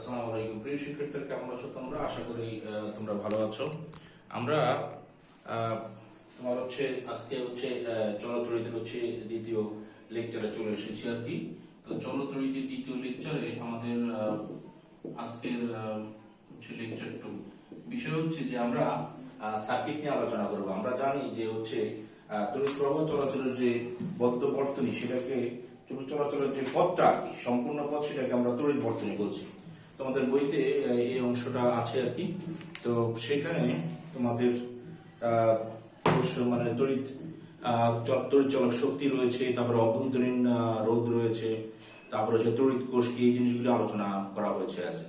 আসসালামু আলাইকুম প্রিয় শিক্ষার্থীরা, কেমন আছো তোমরা? আশা করি তোমরা ভালো আছো। আমরা তোমার হচ্ছে আজকে হচ্ছে চলতরিতের হচ্ছে দ্বিতীয় লেকচারে চলে এসেছি আর কি। তো চলতরিতের দ্বিতীয় লেকচারে আমাদের আজকের হচ্ছে লেকচার 2 বিষয় হচ্ছে যে আমরা সার্কিট নিয়ে আলোচনা করব। আমরা জানি যে হচ্ছে তড়িৎ প্রবাহ চলাচলের যে বদ্ধ বর্তনী, সেটাকে চলাচলের যে পথটা আর কি, সম্পূর্ণ পথ, সেটাকে আমরা তড়িৎ বর্তনী বলছি। তোমাদের বইতে এই অংশটা আছে আর কি। তো সেখানে তোমাদের মানে তড়িৎ চলক শক্তি রয়েছে, তারপরে অভ্যন্তরীণ রোধ রয়েছে, তারপরে হচ্ছে তড়িৎ কোষ কি, এই জিনিসগুলো আলোচনা করা হয়েছে আছে।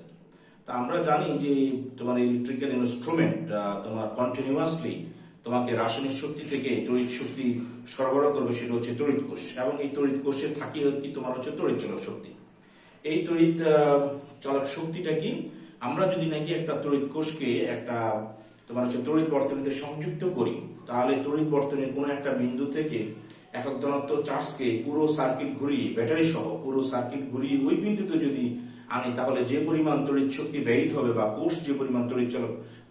তা আমরা জানি যে তোমার ইলেকট্রিক্যাল ইনস্ট্রুমেন্ট তোমার কন্টিনিউয়াসলি তোমাকে রাসায়নিক শক্তি থেকে তড়িৎ শক্তি সরবরাহ করবে, সেটা হচ্ছে তড়িৎ কোষ। এবং এই তড়িৎ কোষে থাকি কি তোমার হচ্ছে তড়িৎ চলক শক্তি। এই তড়িৎ চলক শক্তিটা কি, আমরা যদি নাকি একটা তড়িৎ কোষকে একটা তোমার হচ্ছে তড়িৎ বর্তনীতে সংযুক্ত করি, তাহলে তড়িৎ বর্তনীর কোনো একটা বিন্দু থেকে একক ধনাত্মক চার্জকে পুরো সার্কিট ঘুরিয়ে, ব্যাটারি সহ পুরো সার্কিট ঘুরিয়ে ওই বিন্দুতে যদি আনি, তাহলে যে পরিমাণ তড়িৎ শক্তি ব্যয়িত হবে বা কোষ যে পরিমাণ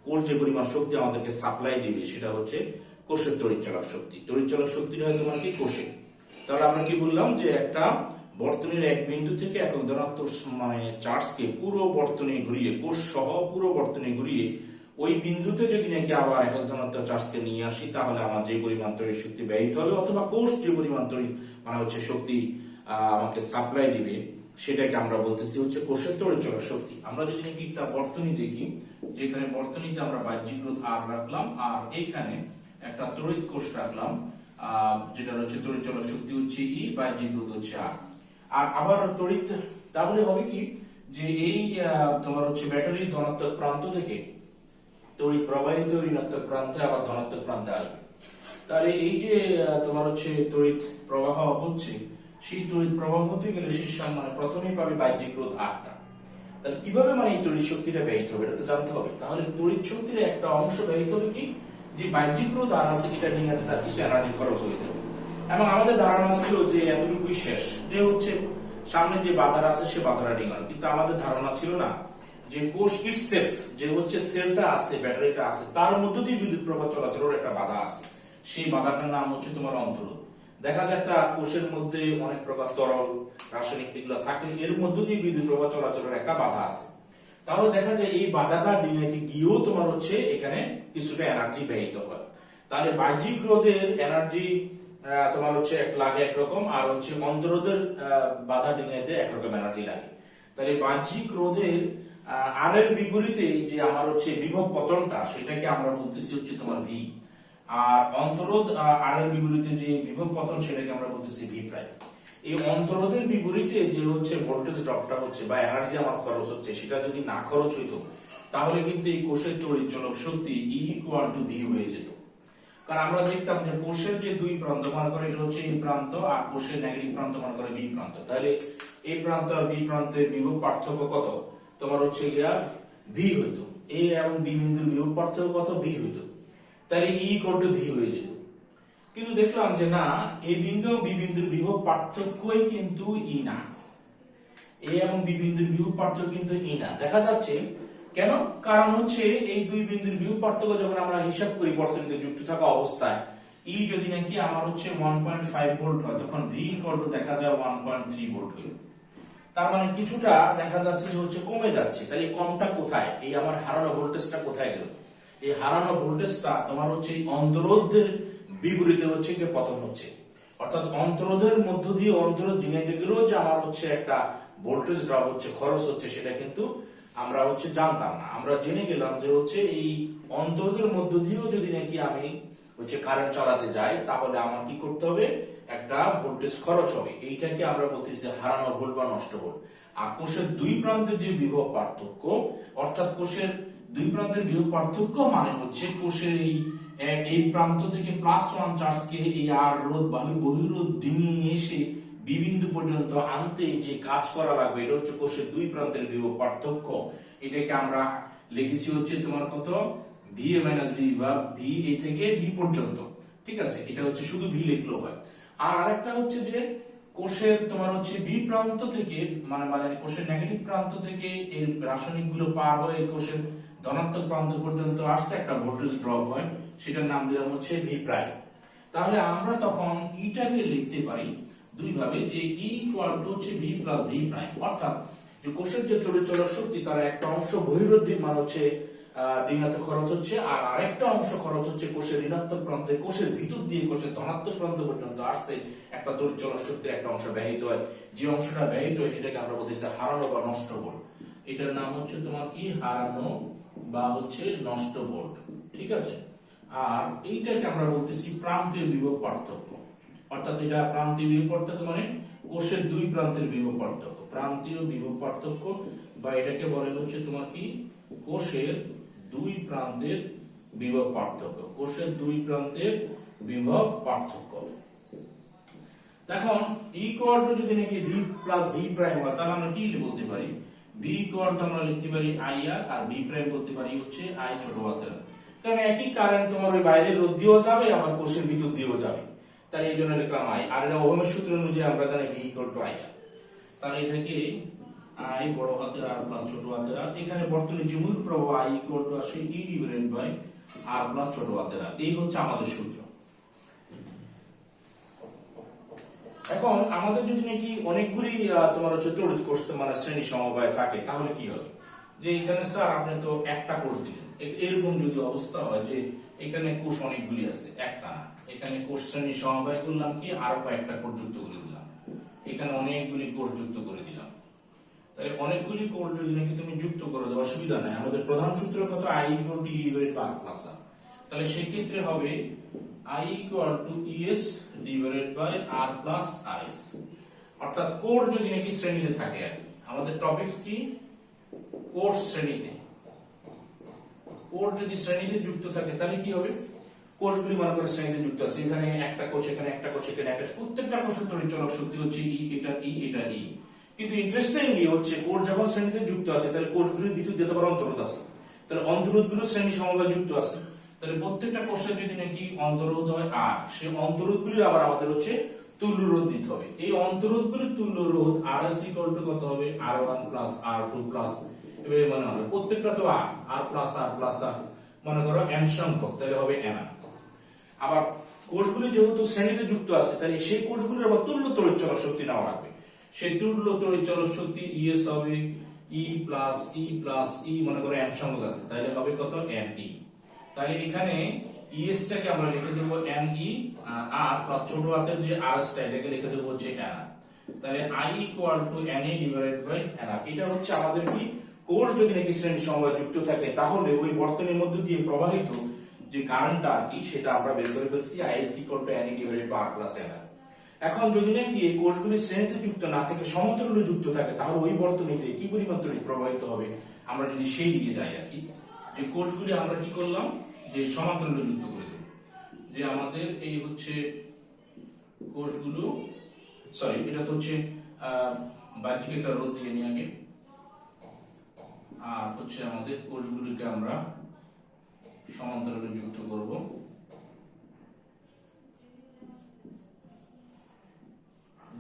কোষ যে পরিমাণ শক্তি আমাদেরকে সাপ্লাই দিবে, সেটা হচ্ছে কোষের তড়িৎ চলক শক্তি। তড়িৎ চলক শক্তিটা হয় তোমার কি কোষে। তাহলে আমরা কি বললাম যে একটা বর্তনীর এক বিন্দু থেকে একক ধনাত্মক মানে চার্জকে পুরো বর্তনী ঘুরিয়ে, কোষ সহ পুরো বর্তনী ঘুরিয়ে ওই বিন্দুতে যদি নাকি আবার একক ধনাত্মক চার্জকে নিয়ে আসি, তাহলে আমার যে পরিমাণ তড়িৎ শক্তি ব্যয়িত হবে অথবা কোষ যে পরিমাণ তড়িৎ মানে হচ্ছে শক্তি আমাকে সাপ্লাই দিবে, সেটাকে আমরা বলতেছি হচ্ছে কোষের তড়িৎ চলক শক্তি। আমরা যদি নাকি একটা বর্তনী দেখি, যেখানে বর্তনীতে আমরা বাহ্যিক রোধ আর রাখলাম আর এইখানে একটা তড়িৎ কোষ রাখলাম, যেটা হচ্ছে তড়িৎ চলক শক্তি হচ্ছে ই, বাহ্যিক রোধ হচ্ছে আর। আর আবার তড়িৎ, তাহলে হবে কি যে এই তোমার হচ্ছে ব্যাটারির ধনাত্মক প্রান্ত থেকে তড়িৎ প্রবাহিত ঋণাত্মক প্রান্তে আবার ধনাত্মক প্রান্তে আসবে। তাহলে এই যে তোমার হচ্ছে তড়িৎ প্রবাহ হচ্ছে, সেই তড়িৎ প্রবাহ হতে গেলে সেই মানে প্রথমেই পাবে বাহ্যিক রোধ আরটা। তাহলে কিভাবে মানে এই তড়িৎ শক্তিটা ব্যয়িত হবে এটা তো জানতে হবে। তাহলে তড়িৎ শক্তির একটা অংশ ব্যয়িত হবে কি, যে বাহ্যিক রোধ আর আছে এটা নিয়ে তার কিছু এনার্জি খরচ হয়ে যাবে। এবং আমাদের ধারণা ছিল যে এতটুকুই শেষ, যে হচ্ছে সামনে যে বাধার আছে সে বাধাটা ডিঙানো, কিন্তু আমাদের ধারণা ছিল না যে কোষ ইটসেলফ, যে হচ্ছে সেলটা আছে, ব্যাটারিটা আছে, তার মধ্য দিয়ে বিদ্যুৎ প্রবাহ চলাচলের একটা বাধা আছে। সেই বাধাটার নাম হচ্ছে তোমার অন্তরোধ। দেখা যায় একটা কোষের মধ্যে অনেক প্রকার তরল রাসায়নিক এগুলো থাকে, এর মধ্য দিয়ে বিদ্যুৎ প্রবাহ চলাচলের একটা বাধা আছে। তাহলে দেখা যায় এই বাধাটা ডিঙাইতে গিয়েও তোমার হচ্ছে এখানে কিছুটা এনার্জি ব্যয়িত হয়। তাহলে বাহ্যিক রোধের এনার্জি তোমার হচ্ছে লাগে একরকম, আর হচ্ছে অন্তরোধের বাধা ডিঙাইতে একরকম এনার্জি লাগে। তাহলে বাহ্যিক রোধের আর এর বিপরীতে যে আমার হচ্ছে বিভব পতনটা, সেটাকে আমরা বলতেছি হচ্ছে তোমার ভি। আর অন্তরোধ আর এর বিপরীতে যে বিভব পতন, সেটাকে আমরা বলতেছি ভি প্রাইম। এই অন্তরোধের বিপরীতে যে হচ্ছে ভোল্টেজ ড্রপটা হচ্ছে বা এনার্জি আমার খরচ হচ্ছে, সেটা যদি না খরচ হইতো, তাহলে কিন্তু এই কোষের তড়িৎ চলক শক্তি ই ইকুয়াল টু ভি হয়ে যেত। কারণ আমরা দেখতাম যে কোষের যে দুই প্রান্ত মনে করে এটা হচ্ছে এই প্রান্ত, আর কোষের নেগেটিভ প্রান্ত মনে করে বি প্রান্ত। তাহলে এই প্রান্ত আর বি প্রান্তের বিভব পার্থক্য কত, তোমার হচ্ছে গিয়া ভি হইতো। এ এবং বি বিন্দুর বিভব পার্থক্য কত, ভি হইতো। তাহলে ই ইকুয়াল টু ভি হয়ে যেত। কিন্তু দেখলাম যে না, এই বিন্দু এবং বি বিন্দুর বিভব পার্থক্যই কিন্তু ই না, এ এবং বি বিন্দুর বিভব পার্থক্য কিন্তু ই না। দেখা যাচ্ছে কেন, কারণ হচ্ছে এই দুই বিন্দুর বিভব পার্থক্য যখন আমরা হিসাব করি বর্তনীতে যুক্ত থাকা অবস্থায়, ই যদি নাকি আমার হচ্ছে 1.5 ভোল্ট হয়, তখন ভি ইকুয়াল টু দেখা যায় 1.3 ভোল্ট হলো। তার মানে কিছুটা দেখা যাচ্ছে যে হচ্ছে কমে যাচ্ছে। তাহলে কমটা কোথায়, এই আমার হারানো ভোল্টেজটা কোথায় গেল? এই হারানো ভোল্টেজটা তোমার হচ্ছে অন্তরোধের বিপরীতে হচ্ছে কি পতন হচ্ছে। অর্থাৎ অন্তরোধের মধ্য দিয়ে অন্তরোধ ডিঙাইতে গেলেও যে আমার হচ্ছে একটা ভোল্টেজ ড্রপ হচ্ছে, খরচ হচ্ছে, সেটা কিন্তু আমরা হচ্ছে জানতাম না। আমরা জেনে গেলাম যে হচ্ছে এই অন্তরোধের মধ্য দিয়েও যদি নাকি আমি হচ্ছে কারেন্ট চালাতে যাই, তাহলে আমার কি করতে হবে, একটা ভোল্টেজ খরচ হবে। এইটাকে আমরা বলতেছি হারানো ভোল্ট বা নষ্ট ভোল্ট। আর কোষের দুই প্রান্তের যে বিভব পার্থক্য, অর্থাৎ কোষের দুই প্রান্তের বিভব পার্থক্য মানে হচ্ছে কোষের এই প্রান্ত থেকে +1 চার্জকে এই আর রোধ বহিরোধ ডিঙিয়ে এসে বি বিন্দু পর্যন্ত আনতে যে কাজ করা লাগবে, এটা হচ্ছে কোষের দুই প্রান্তের বিভব পার্থক্য। এটাকে আমরা লিখেছি হচ্ছে তোমার কত, ভি এ মাইনাস বি, বা ভি এ থেকে বি পর্যন্ত। ঠিক আছে, এটা হচ্ছে শুধু ভি লিখলেও হয়। আর আরেকটা হচ্ছে যে কোষের তোমার হচ্ছে বি প্রান্ত থেকে মানে মানে কোষের নেগেটিভ প্রান্ত থেকে এই রাসায়নিক গুলো পার হয়ে কোষের ধনাত্মক প্রান্ত পর্যন্ত আসতে একটা ভোল্টেজ ড্রপ হয়, সেটার নাম দিলাম হচ্ছে ভি প্রাইম। তাহলে আমরা তখন ইটাকে লিখতে পারি দুই ভাবে, যে ই ইকুয়াল টু হচ্ছে ভি প্লাস ভি প্রাইম, অর্থাৎ যে কোষের যে তড়িৎচলক শক্তি তার একটা অংশ বহিরোদ্ধী মান হচ্ছে ঋণাত্মক খরচ হচ্ছে, আর আরেকটা অংশ খরচ হচ্ছে কোষের ঋণাত্মক প্রান্তে কোষের ভিতর দিয়ে কোষের ধনাত্মক প্রান্ত পর্যন্ত আসতে একটা তড়িৎচলক শক্তির একটা অংশ ব্যয়িত হয়। যে অংশটা ব্যয়িত হয় সেটাকে আমরা বলতেছি হারানো বা নষ্ট বল। এটার নাম হচ্ছে তোমার কি হারানো বা হচ্ছে নষ্ট বল, ঠিক আছে। আর এইটাকে আমরা বলতেছি প্রান্তীয় বিভব পার্থক্য, অর্থাৎ এটা প্রান্তীয় বিভব পার্থক্য মানে কোষের দুই প্রান্তের বিভব পার্থক্য, প্রান্তীয় বিভব পার্থক্য, বা এটাকে বলে হচ্ছে তোমার কি কোষের দুই প্রান্তের বিভব পার্থক্য, কোষের দুই প্রান্তের বিভব পার্থক্য। এখন ইকুয়াল টু যদি নাকি ভি প্লাস ভি প্রাইম হয় তাহলে আমরা কি বলতে পারি, ভি ইকুয়াল টু আমরা লিখতে পারি আই আর ভি প্রাইম বলতে পারি হচ্ছে আই ছোট হাতের, কারণ একই কারেন্ট তোমার ওই বাইরের রোধ দিয়েও যাবে আবার কোষের ভিতর দিয়েও যাবে, তাহলে এই জন্য লিখলাম আই। আর এটা ওহমের সূত্র অনুযায়ী আমরা জানি ভি ইকুয়াল টু আই, তাহলে এটাকে আই বড় হাতের আর প্লাস ছোট হাতের আর, এখানে বর্তমানে যে মূল প্রবাহ আই ইকুয়াল টু আসে E divided by R plus ছোট হাতের আর, এই হচ্ছে আমাদের সূত্র। এখন আমাদের যদি নাকি অনেকগুলি তোমার হচ্ছে তড়িৎ কোষ মানে শ্রেণী সমবায় থাকে তাহলে কি হবে, যে এখানে স্যার আপনি তো একটা কোষ দিলেন, এরকম যদি অবস্থা হয় যে এখানে কোষ অনেকগুলি আছে, একটা না, এখানে কোষ শ্রেণী সমবায় করলাম কি আরো কয়েকটা কোষ যুক্ত করে দিলাম, এখানে অনেকগুলি কোষ যুক্ত করে দিলাম, তাহলে অনেকগুলি কোষ যদি নাকি তুমি যুক্ত করে দাও অসুবিধা নাই, আমাদের প্রধান সূত্র কত I equal to E divided by R plus R, তাহলে সেই ক্ষেত্রে হবে I equal to ES divided by R plus RS, অর্থাৎ কোষ যদি নাকি শ্রেণীতে থাকে, আমাদের টপিকস কি কোষ শ্রেণীতে, কোষ যদি শ্রেণীতে যুক্ত থাকে তাহলে কি হবে, কোষগুলি মনে করে শ্রেণীতে যুক্ত আছে, এখানে একটা কোষ এখানে একটা কোষ এখানে একটা, প্রত্যেকটা কোষের তড়িৎচলক শক্তি হচ্ছে ই, এটা ই এটা ই, কিন্তু ইন্টারেস্টিংলি হচ্ছে কোষ যখন শ্রেণীতে যুক্ত আছে তাহলে কোষগুলির ভিতর দিয়ে আবার অন্তরোধ আছে, তাহলে অন্তরোধগুলো শ্রেণী সমবায় যুক্ত আছে, তাহলে প্রত্যেকটা কোষের যদি নাকি অন্তরোধ হয় আর সেই অন্তরোধগুলি আবার আমাদের হচ্ছে তুল্য রোধ দিতে হবে, এই অন্তরোধগুলির তুল্য রোধ আর এস ইকুয়াল টু কত হবে R1 প্লাস R2 প্লাস, এভাবে মনে হবে প্রত্যেকটা তো আর প্লাস আর মনে করো n সংখ্যক, তাহলে হবে nr। আবার কোষগুলি যেহেতু শ্রেণীতে যুক্ত আছে তাহলে সেই কোষগুলির আবার তুল্য তড়িৎচলক শক্তি নেওয়া লাগবে, সেই তুল্য তড়িৎচলক শক্তি ES হবে E প্লাস E মনে করো n সংখ্যক আছে তাহলে হবে কত ne, তাহলে এখানে ES টাকে আমরা লিখে দেব ne আর প্লাস ছোট হাতের যে RS টা এটাকে লিখে দেব হচ্ছে nr, তাহলে I equal to na divided by nr। এটা হচ্ছে আমাদের কি কোষ যদি নাকি শ্রেণী সমবায় যুক্ত থাকে তাহলে ওই বর্তনীর মধ্য দিয়ে প্রবাহিত যে কারেন্টটা আর কি সেটা আমরা বের করে ফেলছি IS equal to na divided by r plus nr। এখন যদি নাকি এই কোষগুলি শ্রেণীতে যুক্ত না থেকে সমান্তরালে যুক্ত থাকে তাহলে ওই বর্তনীতে কি পরিমাণ তড়িৎ প্রবাহিত হবে আমরা যদি সেই দিকে যাই আর কি, যে কোষগুলি আমরা কি করলাম যে সমান্তরালে যুক্ত করে দেব, যে আমাদের এই হচ্ছে কোষগুলো সরি এটা তো হচ্ছে বাহ্যিক একটা রোধ দিয়ে নিয়ে আগে, আর হচ্ছে আমাদের কোষগুলিকে আমরা সমান্তরালে যুক্ত করব,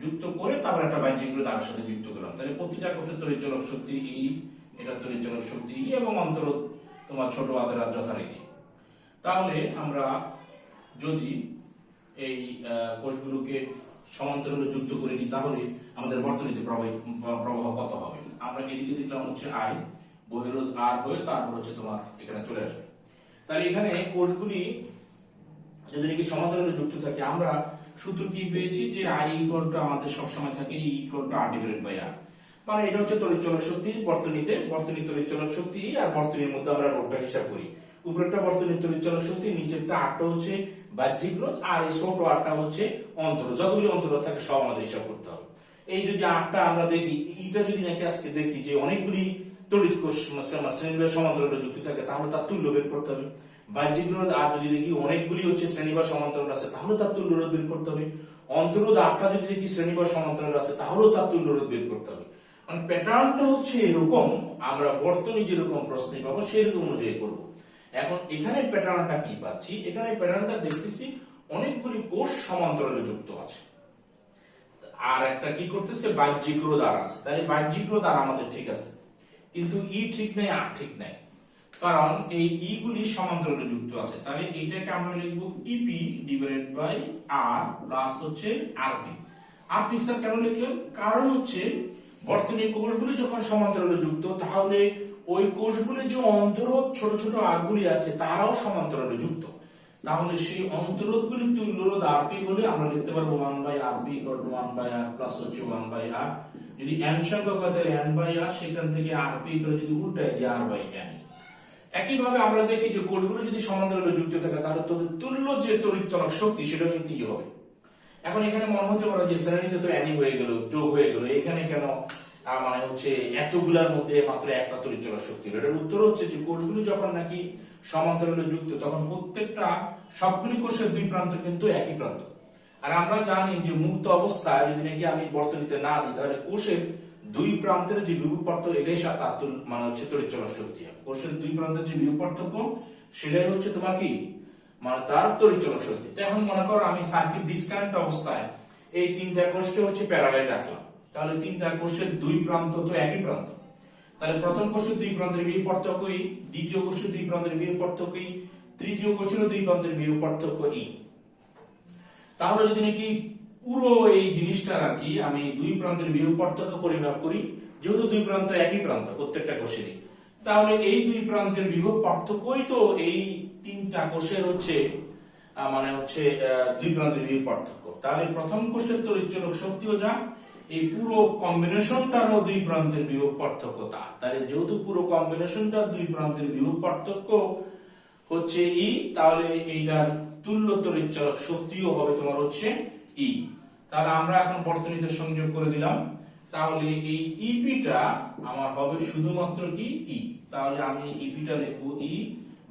যুক্ত করে তারপর একটা বাহ্যিক রোধ তার সাথে যুক্ত করলাম, তাহলে প্রতিটা কোষের তড়িৎচলক শক্তি ই, এটা তড়িৎচলক শক্তি ই এবং অন্তরোধ তোমার ছোট হাতের যথারীতি। তাহলে আমরা যদি এই কোষগুলোকে সমান্তরালে যুক্ত করে নিই তাহলে আমাদের বর্তনীতে প্রবাহ কত হবে, আমরা এদিকে দিলাম হচ্ছে আই, বহিরোধ আর হয়ে তারপর হচ্ছে তোমার এখানে চলে আসবে, তাহলে এখানে কোষগুলি যদি নাকি সমান্তরালে যুক্ত থাকে আমরা সূত্র কি পেয়েছি যে আই ইকুয়াল টু আমাদের সবসময় থাকে E equal to R divided by R, মানে এটা হচ্ছে তড়িৎচলক শক্তি বর্তনীতে, বর্তনীর তড়িৎচলক শক্তি আর বর্তনীর মধ্যে আমরা রোধটা হিসাব করি, উপরেরটা বর্তনীর তড়িৎচলক শক্তি, নিচেরটা আরটা হচ্ছে বাহ্যিক রোধ আর এই ছোট আরটা হচ্ছে অন্তরোধ, যতগুলি অন্তরোধ থাকে সব আমাদের হিসাব করতে হবে। এই যদি আরটা আমরা দেখি, এটা যদি নাকি আজকে দেখি যে অনেকগুলি তড়িৎ কোষ শ্রেণীবায় সমান্তরালে যুক্ত থাকে তাহলে তার তুল্য বের করতে হবে, বাহ্যিক রোধ আর যদি দেখি অনেকগুলি হচ্ছে শ্রেণীবায় সমান্তরাল আছে তাহলে তার তুল্য রোধ বের করতে হবে, অন্তরোধ আরটা যদি দেখি শ্রেণীবায় সমান্তরাল আছে তাহলেও তার তুল্য রোধ বের করতে হবে, মানে প্যাটার্নটা হচ্ছে এরকম, আমরা বর্তনী যেরকম প্রশ্ন পাবো সেরকম অনুযায়ী করবো। এখন এখানে প্যাটার্নটা কি পাচ্ছি, এখানে প্যাটার্নটা দেখতেছি অনেকগুলি কোষ সমান্তরালে যুক্ত আছে, আর একটা কি করতেছে বাহ্যিক রোধ আর আছে, তাহলে বাহ্যিক রোধ আর আমাদের ঠিক আছে, কিন্তু ই ঠিক নাই আর ঠিক নাই, কারণ এই ই গুলি সমান্তরালে যুক্ত আছে। তাহলে এইটাকে আমরা লিখবো EP divided by R plus হচ্ছে আরপি। আপনি স্যার কেন লিখলেন? কারণ হচ্ছে বর্তনীর কোষগুলি যখন সমান্তরালে যুক্ত, তাহলে ওই কোষগুলি যে অন্তরোধ ছোট ছোট আরগুলি আছে তারাও সমান্তরালে যুক্ত, তাহলে সেই অন্তরোধগুলির তুল্যরোধ আরপি হলে আমরা লিখতে পারবো 1/rp = 1/r প্লাস হচ্ছে 1/r। যদি n সংখ্যক হয় তাহলে n/r, সেখান থেকে rp করে যদি উল্টায় দিই r/n। একইভাবে আমরা দেখি যে কোষগুলো যদি সমান্তরালে যুক্ত থাকে তাহলে তুল্য যে তড়িৎ চলক শক্তি সেটা কিন্তু ই হবে। এখন এখানে মনে হতে পারে যে শ্রেণীতে তো n হয়ে গেল, যোগ হয়ে গেল, এখানে কেন মানে হচ্ছে এতগুলার মধ্যে মাত্র একটা তড়িৎ চলক শক্তি হলো। এটার উত্তর হচ্ছে যে কোষগুলো যখন নাকি সমান্তরালে যুক্ত তখন প্রত্যেকটা সবগুলি কোষের দুই প্রান্ত কিন্তু একই প্রান্ত। আর আমরা জানি যে মুক্ত অবস্থায় যদি নাকি আমি বর্তনীতে না দিই তাহলে কোষের দুই প্রান্তের যে বিভব পার্থক্য এটাই তার মানে হচ্ছে তড়িৎ চলক শক্তি। কোষের দুই প্রান্তের যে বিভব পার্থক্য সেটাই হচ্ছে তোমার কি মানে তার তড়িৎ চলক শক্তি। তো এখন মনে করো আমি সার্কিট ডিসকানেক্ট অবস্থায় এই তিনটা কোষকে হচ্ছে প্যারালাল রাখলাম, তাহলে তিনটা কোষের দুই প্রান্ত তো একই প্রান্ত, তাহলে প্রথম কোষের দুই প্রান্তের বিভব পার্থক্য ই, দ্বিতীয় কোষের দুই প্রান্তের বিভব পার্থক্য ই, তৃতীয় কোষের দুই প্রান্তের বিভব পার্থক্য ই। তাহলে যদি নাকি পুরো এই জিনিসটা আর কি আমি দুই প্রান্তের বিভব পার্থক্য পরিমাপ করি, যেহেতু দুই প্রান্ত একই প্রান্ত প্রত্যেকটা কোষেরই, তাহলে এই দুই প্রান্তের বিভব পার্থক্যই তো এই তিনটা কোষের হচ্ছে মানে হচ্ছে দুই প্রান্তের বিভব পার্থক্য। তাহলে প্রথম কোষের তড়িৎ চলক শক্তিও যা, এই পুরো কম্বিনেশনটারও দুই প্রান্তের বিভব পার্থক্য তা। তাহলে যেহেতু পুরো কম্বিনেশনটা দুই প্রান্তের বিভব পার্থক্য হচ্ছে ই, তাহলে এইটার তুল্য তড়িৎ চলক শক্তিও হবে তোমার হচ্ছে ই। তাহলে আমরা এখন বর্তনীতে সংযোগ করে দিলাম, তাহলে এই ইপিটা আমার হবে শুধুমাত্র কি ই। তাহলে আমি ইপিটা লিখবো ই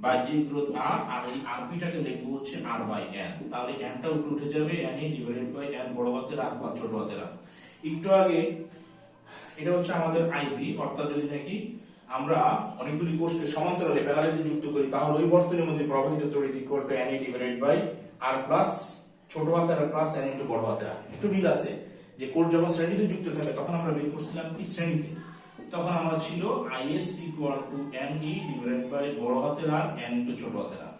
বাহ্যিক রোধ আর, আর এই আরপিটাকে লিখবো হচ্ছে r/n। তাহলে nটা উপরে উঠে যাবে, n ডিভাইডেড বাই n বড় হাতের আর বা ছোট হাতের আর। একটু আগে এটা হচ্ছে আমাদের আইপি, অর্থাৎ যদি নাকি আমরা অনেকগুলি কোষকে সমান্তরালে প্যারালালে যুক্ত করি তাহলে ওই বর্তনীর মধ্যে প্রবাহিত তড়িৎ equal to n divided by r plus ছোট হাতের আর প্লাস n ইনটু বড় হাতের আর। একটু মিল আছে যে কোষ যখন শ্রেণীতে যুক্ত থাকে তখন আমরা বের করছিলাম কি শ্রেণীতে, তখন আমরা ছিল is equal to n e divided by বড় হাতের আর n ইনটু ছোট হাতের আর।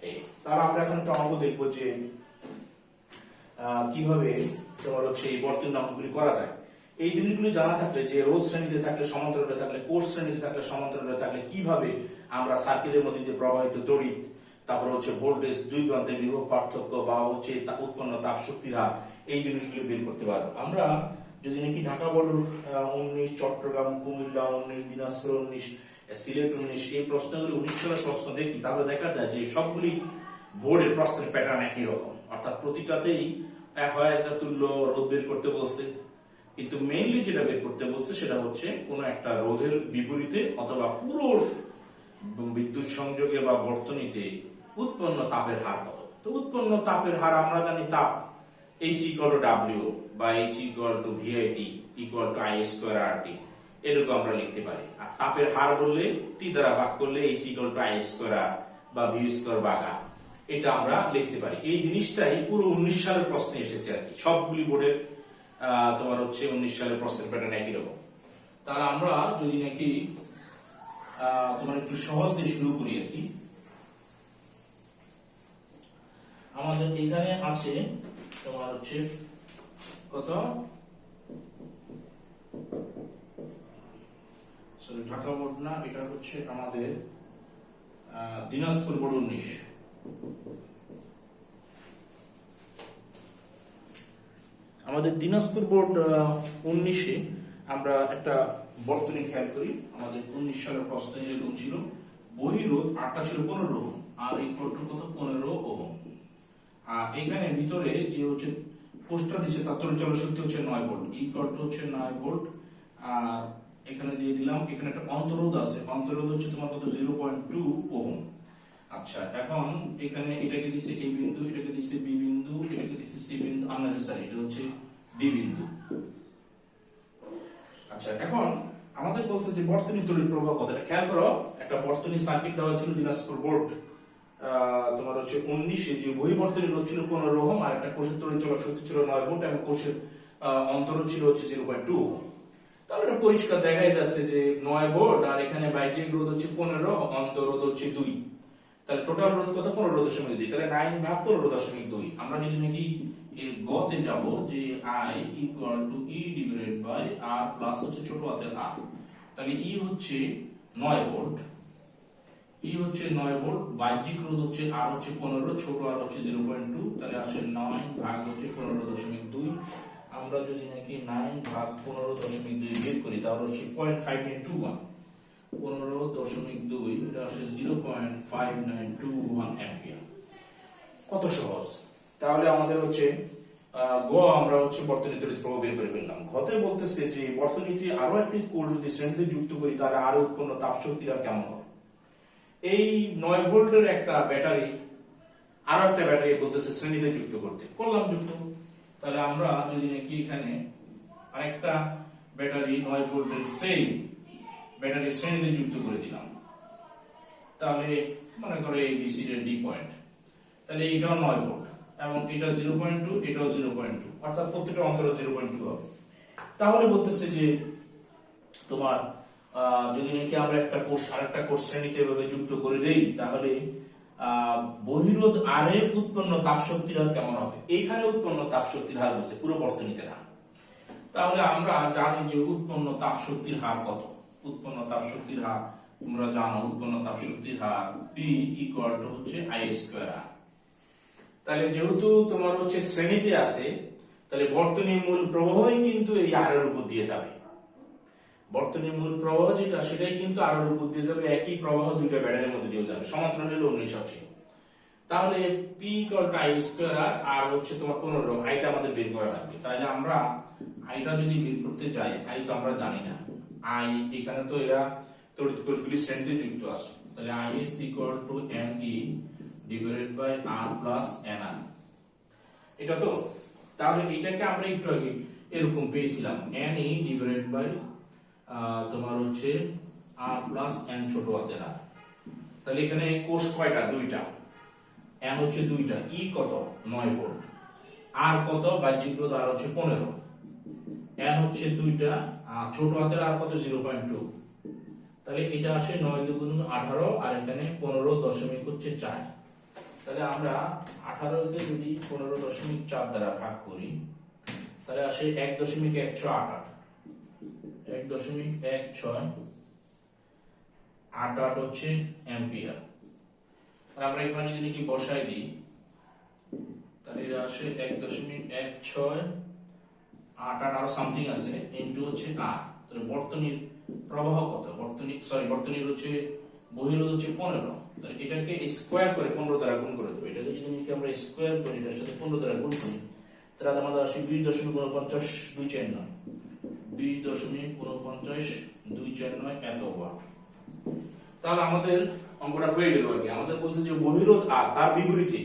এই তাহলে আমরা এখন একটা অঙ্ক দেখবো যে কিভাবে তোমার হচ্ছে এই বর্তনীর অঙ্কগুলি করা যায়। এই জিনিসগুলি জানা থাকলে যে রোধ শ্রেণীতে থাকলে সমান্তরালে থাকলে কোষ শ্রেণীতে থাকলে সমান্তরালে থাকলে কিভাবে আমরা সার্কিটের মধ্যে দিয়ে প্রবাহিত তড়িৎ, তারপর হচ্ছে ভোল্টেজ, দুই প্রান্তের বিভব পার্থক্য বা হচ্ছে উৎপন্ন তাপ শক্তির হার, এই জিনিসগুলি বের করতে পারবো। আমরা যদি নাকি ঢাকা বোর্ড 19, চট্টগ্রাম, কুমিল্লা 19, দিনাজপুর 19, সিলেট 19 এই প্রশ্নগুলি 19 সালের প্রশ্ন দেখি, তাহলে দেখা যায় যে সবগুলি বোর্ডের প্রশ্নের প্যাটার্ন একই রকম, অর্থাৎ প্রতিটাতেই হয় একটা তুল্য রোধ বের করতে বলছে, কিন্তু মেইনলি যেটা বের করতে বলছে সেটা হচ্ছে কোন একটা রোধের বিপরীতে অথবা পুরো বিদ্যুৎ সংযোগে বা বর্তনীতে উৎপন্ন তাপের হার কত। তো উৎপন্ন তাপের হার আমরা জানি তাপ H = W বা H = VIT = I²RT, এরকম আমরা লিখতে পারি। আর তাপের হার বললে T দ্বারা ভাগ করলে H = I²R বা V² ভাগ R, এটা আমরা লিখতে পারি। এই জিনিসটাই পুরো 19 সালের প্রশ্নে এসেছে আর কি, সবগুলি বোর্ডের তোমার হচ্ছে 19 সালের প্রশ্নের প্যাটার্ন একই রকম। তাহলে আমরা যদি নাকি তোমার একটু সহজ দিয়ে শুরু করি আর কি। আমাদের এখানে আছে তোমার হচ্ছে কত, সরি ঢাকা বোর্ড না, এটা হচ্ছে আমাদের দিনাজপুর বোর্ড 19। আমাদের দিনাজপুর বোর্ড 19-এ আমরা একটা বর্তনী খেয়াল করি। আমাদের 19 সালের প্রশ্ন এরকম ছিল, বহিরোধ 8টা ছিল 15 ওহম আর ইকুয়াল টু কত 15 ওহম। আর এখানে ভিতরে যে হচ্ছে পোস্টটা দিচ্ছে তার তড়িৎ চলক শক্তি হচ্ছে 9 ভোল্ট, ইকুয়াল টু হচ্ছে 9 ভোল্ট। আর এখানে দিয়ে দিলাম, এখানে একটা অন্তরোধ আছে, অন্তরোধ হচ্ছে তোমার কত 0.2 ওহম। আচ্ছা এখন এখানে এটাকে দিছে a বিন্দু, এটাকে দিছে b বিন্দু, এটাকে দিছে c বিন্দু, আননেসেসারি এটা হচ্ছে d বিন্দু। আচ্ছা এখন আমাদের বলছে যে বর্তনী তড়িৎ প্রবাহ কত, এটা খেয়াল করো। একটা বর্তনী সার্কিট দেওয়া ছিল দিনাজপুর বোর্ড তোমার হচ্ছে 19-এ, যে বহির্বর্তনী রোধ ছিল 15 ওহম আর একটা কোষের তড়িৎ চলক শক্তি ছিল 9 ভোল্ট এবং কোষের অন্তর ছিল হচ্ছে 0.2 ওহম। তাহলে এটা পরিষ্কার দেখাই যাচ্ছে যে 9 ভোল্ট আর এখানে বাহ্যিক রোধ হচ্ছে 15, অন্তর রোধ হচ্ছে 2। তাহলে টোটাল রোধ কত? 15.2। তাহলে 9 ভাগ 15.2। আমরা যদি নাকি এর গতে যাব যে I equal to E divided by R plus হচ্ছে ছোট হাতের R। তাহলে E হচ্ছে 9 ভোল্ট, E হচ্ছে 9 ভোল্ট, বাহ্যিক রোধ হচ্ছে R হচ্ছে 15, ছোট R হচ্ছে 0.2। তাহলে আসে 9 ভাগ হচ্ছে 15.2। আমরা যদি নাকি 9 ভাগ 15.2 বের করি তাহলে হচ্ছে 0.5921, 15.2 এটা আসে 0.5921 অ্যাম্পিয়ার। কত সহজ! তাহলে আমাদের হচ্ছে গ আমরা হচ্ছে বর্তনী তড়িৎ প্রবাহ বের করে ফেললাম। ঘতে বলতেছে যে বর্তনীতে আরো একটি কোর যদি শ্রেণীতে যুক্ত করি তাহলে আরো উৎপন্ন তাপ শক্তির আর কেমন হবে। এই 9 ভোল্টের একটা ব্যাটারি আরো একটা ব্যাটারি বলতেছে শ্রেণীতে যুক্ত করতে, করলাম যুক্ত। তাহলে আমরা যদি নাকি এখানে আরেকটা ব্যাটারি 9 ভোল্টের সেই ব্যাটারি শ্রেণীতে যুক্ত করে দিলাম, তাহলে মনে করে ABC এর ডি পয়েন্ট, তাহলে এটাও 9 ভোল্ট এবং এটা 0.2, এটাও 0.2, অর্থাৎ প্রত্যেকটা অন্তর 0.2 হবে। তাহলে বলতেছে যে তোমার যদি নাকি আমরা একটা কোর্স আরেকটা কোর্স শ্রেণীতে এভাবে যুক্ত করে দেই তাহলে বহিরোধ আর এ উৎপন্ন তাপ শক্তির হার কেমন হবে। এইখানে উৎপন্ন তাপ শক্তির হার বলছে, পুরো বর্তনীতে না। তাহলে আমরা জানি যে উৎপন্ন তাপ শক্তির হার কত। উৎপন্ন তাপ শক্তির হার তোমরা জানো, উৎপন্ন তাপ শক্তির হার P ইকুয়াল টু হচ্ছে I স্কয়ার R। তাহলে যেহেতু তোমার হচ্ছে শ্রেণীতে আছে তাহলে বর্তনীর মূল প্রবাহই কিন্তু এই আর এর উপর দিয়ে যাবে। বর্তনীর মূল প্রবাহ যেটা সেটাই কিন্তু আর এর উপর দিয়ে যাবে, একই প্রবাহ দুইটা ব্যাটারির মধ্যে দিয়ে যাবে, সমান্তরাল হলো 1980। তাহলে P equal to I square R, আর হচ্ছে তোমার 15, আইটা আমাদের বের করা লাগবে। তাহলে আমরা আইটা যদি বের করতে যাই, আই তো আমরা জানি না। আই এখানে তো এরা তড়িৎ কোষগুলি শ্রেণীতে যুক্ত আছে, তাহলে I is equal to NE divided by R plus NR, এটা তো। তাহলে এটাকে আমরা একটু আগে এরকম পেয়েছিলাম NE ডিভাইডেড বাই তোমার হচ্ছে R প্লাস N ছোট হাতের R। তাহলে এখানে কোষ কয়টা? দুইটা। N হচ্ছে দুইটা, E কত? 9 ভোল্ট, R কত? বাহ্যিক রোধ R হচ্ছে 15, N হচ্ছে দুইটা, ছোট হাতের R কত? 0.2। তাহলে এটা আসে 9 দুগুণ 18 আর এখানে 15.4। তাহলে আমরা 18 কে যদি 15.4 দ্বারা ভাগ করি তাহলে আসে 1.168, 1.168 হচ্ছে অ্যাম্পিয়ার। আর আমরা এখানে যদি নাকি বসাই দিই তাহলে এটা আসে 1.1688 আর সামথিং আছে ইনটু হচ্ছে R। তাহলে বর্তনীর প্রবাহ কত? বর্তনীর হচ্ছে বহিরোধ হচ্ছে 15, তাহলে এটাকে স্কয়ার করে 15 দ্বারা গুণ করে দেব। এটাকে যদি নাকি আমরা স্কয়ার করি এটার সাথে 15 দ্বারা গুণ করি তাহলে আমাদের আসে 20.4924, 20.4924 এত ওয়াট। তাহলে আমাদের অঙ্কটা হয়ে গেল আর কি। আমাদের বলছে যে বহিরোধ আর তার বিপরীতে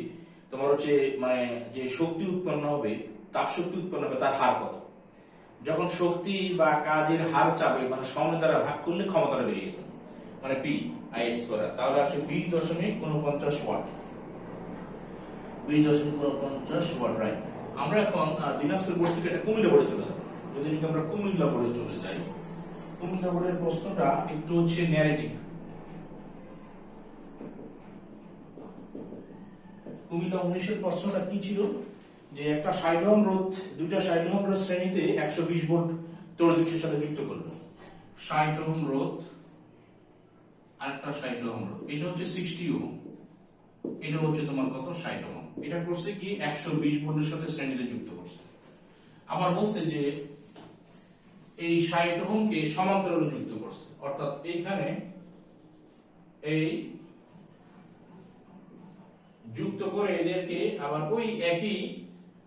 তোমার হচ্ছে মানে যে শক্তি উৎপন্ন হবে, তাপ শক্তি উৎপন্ন হবে তার হার কত। যখন শক্তি বা কাজের হার চাবে মানে সময় দ্বারা ভাগ করলে ক্ষমতাটা বেরিয়ে যাবে, মানে P I স্কয়ার। তাহলে আসে 20.49 ওয়াট, 20.49 ওয়াট, রাইট। আমরা এখন দিনাজপুর বোর্ড থেকে এটা কুমিল্লা বোর্ডে চলে যাব। যদি নাকি আমরা কুমিল্লা বোর্ডে চলে যাই, কুমিল্লা বোর্ডের প্রশ্নটা একটু হচ্ছে ন্যারেটিভ। কুমিল্লা 19-এর প্রশ্নটা কি ছিল যে একটা 60 ওহম রোধ, দুইটা 60 ওহম রোধ শ্রেণীতে 120 ভোল্ট তড়িৎ উৎসের সাথে যুক্ত করলো। 60 ওহম রোধ আর একটা 60 ওহম রোধ, এটা হচ্ছে 60 ওহম, এটা হচ্ছে তোমার কত? 60 ওহম। এটা করছে কি 120 ভোল্টের সাথে শ্রেণীতে যুক্ত করছে। আবার বলছে যে এই 60 ওহমকে সমান্তরালে যুক্ত করছে, অর্থাৎ এইখানে এই যুক্ত করে এদেরকে আবার ওই একই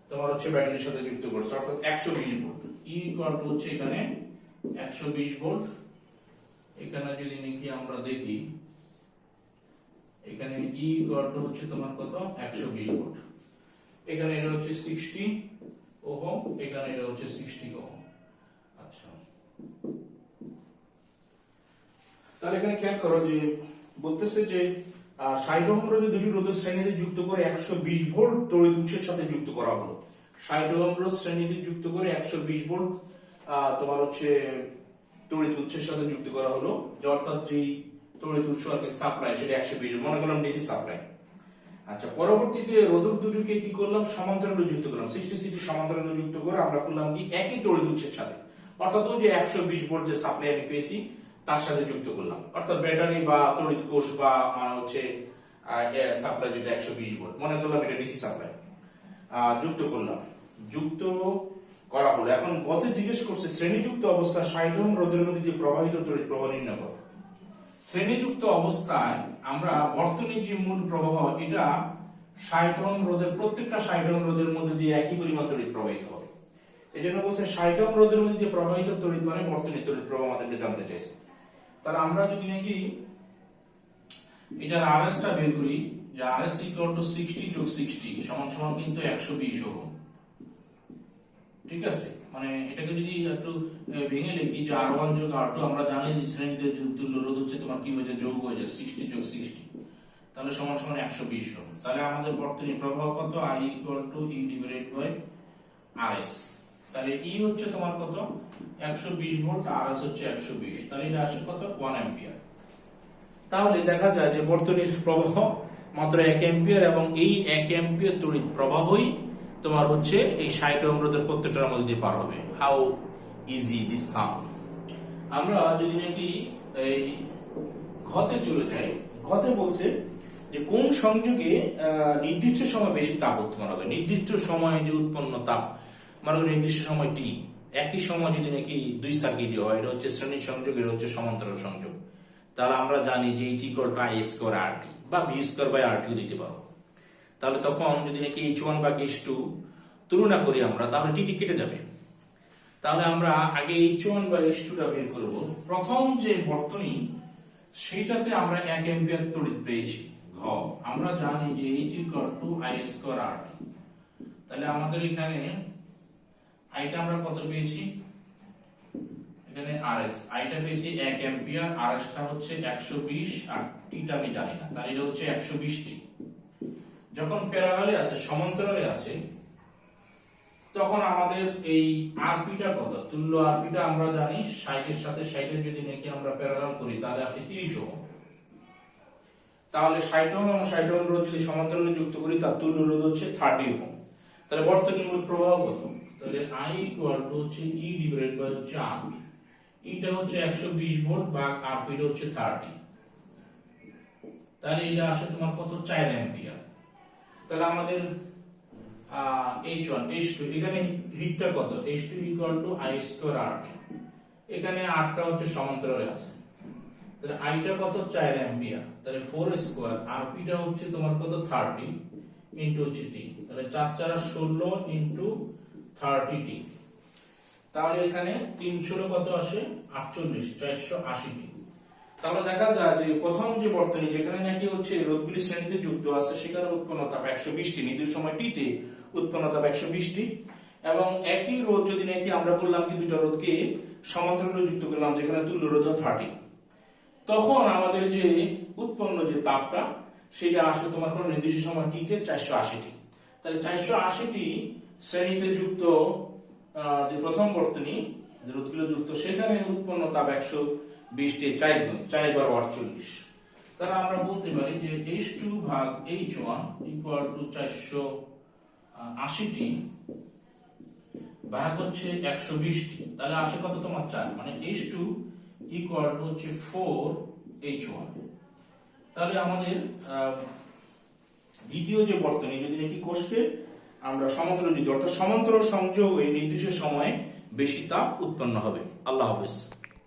তোমার হচ্ছে ব্যাটারির সাথে যুক্ত করছে, অর্থাৎ 120 ভোল্ট। E ইকুয়াল টু হচ্ছে এখানে 120 ভোল্ট। এখানে যদি নাকি আমরা দেখি এখানে E ইকুয়াল টু হচ্ছে তোমার কত? 120 ভোল্ট। এখানে এটা হচ্ছে 60 ওহম, এখানে এটা হচ্ছে 60 ওহম। আচ্ছা, তাহলে এখানে খেয়াল করো যে বলতেছে যে 60 ওহম রোধে দুটি রোধক শ্রেণীতে যুক্ত করে 120 ভোল্ট তড়িৎ উৎসের সাথে যুক্ত করা হলো। 60 ওহম রোধ শ্রেণীতে যুক্ত করে 120 ভোল্ট তোমার হচ্ছে তড়িৎ উৎসের সাথে যুক্ত করা হলো, যে অর্থাৎ যেই তড়িৎ উৎস আর কি সাপ্লাই সেটা 120 মনে করলাম ডিসি সাপ্লাই। আচ্ছা, পরবর্তীতে রোধক দুটোকে কি করলাম, সমান্তরালে যুক্ত করলাম, 60 সমান্তরালে যুক্ত করে আমরা করলাম কি একই তড়িৎ উৎসের সাথে, অর্থাৎ ওই যে 120 ভোল্ট যে সাপ্লাই আমি পেয়েছি তার সাথে যুক্ত করলাম, অর্থাৎ ব্যাটারি বা তড়িৎ কোষ বা হচ্ছে সাপ্লাই যেটা 120 ভোল্ট মনে করলাম এটা ডিসি সাপ্লাই, যুক্ত করলাম, যুক্ত করা হলো। এখন গতে জিজ্ঞেস করছে শ্রেণীযুক্ত অবস্থায় 60 ওহম রোধের মধ্যে দিয়ে প্রবাহিত তড়িৎ প্রবাহ নির্ণয় করো। শ্রেণীযুক্ত অবস্থায় আমরা বর্তনীর যে মূল প্রবাহ এটা 60 ওহম রোধের প্রত্যেকটা 60 ওহম রোধের মধ্যে দিয়ে একই পরিমাণ তড়িৎ প্রবাহিত হবে। এই জন্য বলছে 60 ওহম রোধের মধ্যে দিয়ে প্রবাহিত তড়িৎ মানে বর্তনীর তড়িৎ প্রবাহ আমাদেরকে জানতে চাইছে। তাহলে আমরা যদি নাকি এটার আরএস টা বের করি, যে আরএস ইকুয়াল টু 60 যোগ 60 সমান সমান কিন্তু 120 ওহম। ঠিক আছে, মানে এটাকে যদি একটু ভেঙে লিখি যে R1 যোগ R2, আমরা জানি যে শ্রেণীতে তুল্য রোধ হচ্ছে তোমার কি হয়ে যায়, যোগ হয়ে যায় 60 যোগ 60, তাহলে সমান সমান 120 ওহম। তাহলে আমাদের বর্তনী প্রবাহ কত, I equal to E divided by RS। তাহলে E হচ্ছে তোমার কত 120 ভোল্ট, RS হচ্ছে 120, তাহলে এটা আসে কত 1 অ্যাম্পিয়ার। তাহলে দেখা যায় যে বর্তনীর প্রবাহ মাত্র 1 অ্যাম্পিয়ার এবং এই 1 অ্যাম্পিয়ার তড়িৎ প্রবাহই তোমার হচ্ছে এই 60 ওহম রোধের প্রত্যেকটার মধ্যে দিয়ে পার হবে। How easy this sound. আমরা যদি নাকি এই ঘতে চলে যাই, ঘতে বলছে যে কোন সংযোগে নির্দিষ্ট সময় বেশি তাপ উৎপন্ন হবে, নির্দিষ্ট সময়ে যে উৎপন্ন তাপ মানে নির্দিষ্ট সময় টি, একই সময় যদি নাকি দুই সার্কিট হয়, এটা হচ্ছে শ্রেণী সংযোগ, এটা হচ্ছে সমান্তরাল সংযোগ, তাহলে আমরা জানি যে H equal to I square RT বা V স্কয়ার বাই RT দিতে পারো। তাহলে তখন যদি নাকি H1 বা H2 তুলনা করি আমরা, তাহলে টিটি কেটে যাবে। তাহলে আমরা আগে H1 বা H2 টা বের করব। প্রথম যে বর্তনী সেটাতে আমরা 1 অ্যাম্পিয়ার তড়িৎ পেয়েছি, ঘ আমরা জানি যে H equal to I square RT। তাহলে আমাদের এখানে I টা আমরা কত পেয়েছি, এখানে RS I টা পেয়েছি 1 অ্যাম্পিয়ার, RS টা হচ্ছে 120 আর T টা আমি জানি না, তাহলে এটা হচ্ছে 120 টি। যখন প্যারালালে আছে, সমান্তরালে আছে, তখন আমাদের এই আরপি টা কত, তুল্য আরপি টা আমরা জানি 60 এর সাথে 60 এর যদি নাকি আমরা প্যারালাল করি তাহলে আসে 30 ওহম। তাহলে 60 ওহম এবং 60 ওহম রোধ যদি সমান্তরালে যুক্ত করি তার তুল্য রোধ হচ্ছে 30 ওহম। তাহলে বর্তনীর মূল প্রবাহ কত, তাহলে I ইকুয়াল টু হচ্ছে E ডিভাইডেড বাই হচ্ছে আরপি। এটা হচ্ছে 120 ভোল্ট ভাগ আরপি টা হচ্ছে 30, তাহলে এটা আসে তোমার কত 4 অ্যাম্পিয়ার। তাহলে আমাদের H1 H2 এখানে হিটটা কত, H2 equal to I square RT, এখানে R টা হচ্ছে সমান্তরালে আছে, তাহলে I টা কত 4 অ্যাম্পিয়ার, তাহলে 4 স্কয়ার, RP টা হচ্ছে তোমার কত 30 ইনটু হচ্ছে T, তাহলে 4 4 16 ইনটু 30 T। তাহলে এখানে 300 কত আসে 48, 480 T। তাহলে দেখা যায় যে প্রথম যে বর্তনী যেখানে নাকি হচ্ছে রোধগুলি শ্রেণীতে যুক্ত আছে সেখানে উৎপন্ন তাপ 120 টি, নির্দিষ্ট সময় টি তে উৎপন্ন তাপ 120 টি, এবং একই রোধ যদি নাকি আমরা করলাম কি দুটো রোধকে সমান্তরালে যুক্ত করলাম যেখানে তুল্য রোধ 30, তখন আমাদের যে উৎপন্ন যে তাপটা সেটা আসে তোমার কোন নির্দিষ্ট সময় টি তে 480 টি। তাহলে 480 টি শ্রেণীতে যুক্ত যে প্রথম বর্তনী যে রোধগুলো যুক্ত সেখানে উৎপন্ন তাপ 120 টি 4 গুণ 4 বার 48। তাহলে আমরা বলতে পারি যে H2 ভাগ H1 ইকুয়াল টু 480 টি ভাগ হচ্ছে 120 টি, তাহলে আসে কত তোমার 4, মানে H2 ইকুয়াল টু হচ্ছে 4H1। তাহলে আমাদের দ্বিতীয় যে বর্তনী যদি নাকি কোষকে আমরা সমান্তরাল যুক্ত অর্থাৎ সমান্তরাল সংযোগ এই নির্দিষ্ট সময়ে বেশি তাপ উৎপন্ন হবে। আল্লাহ হাফেজ।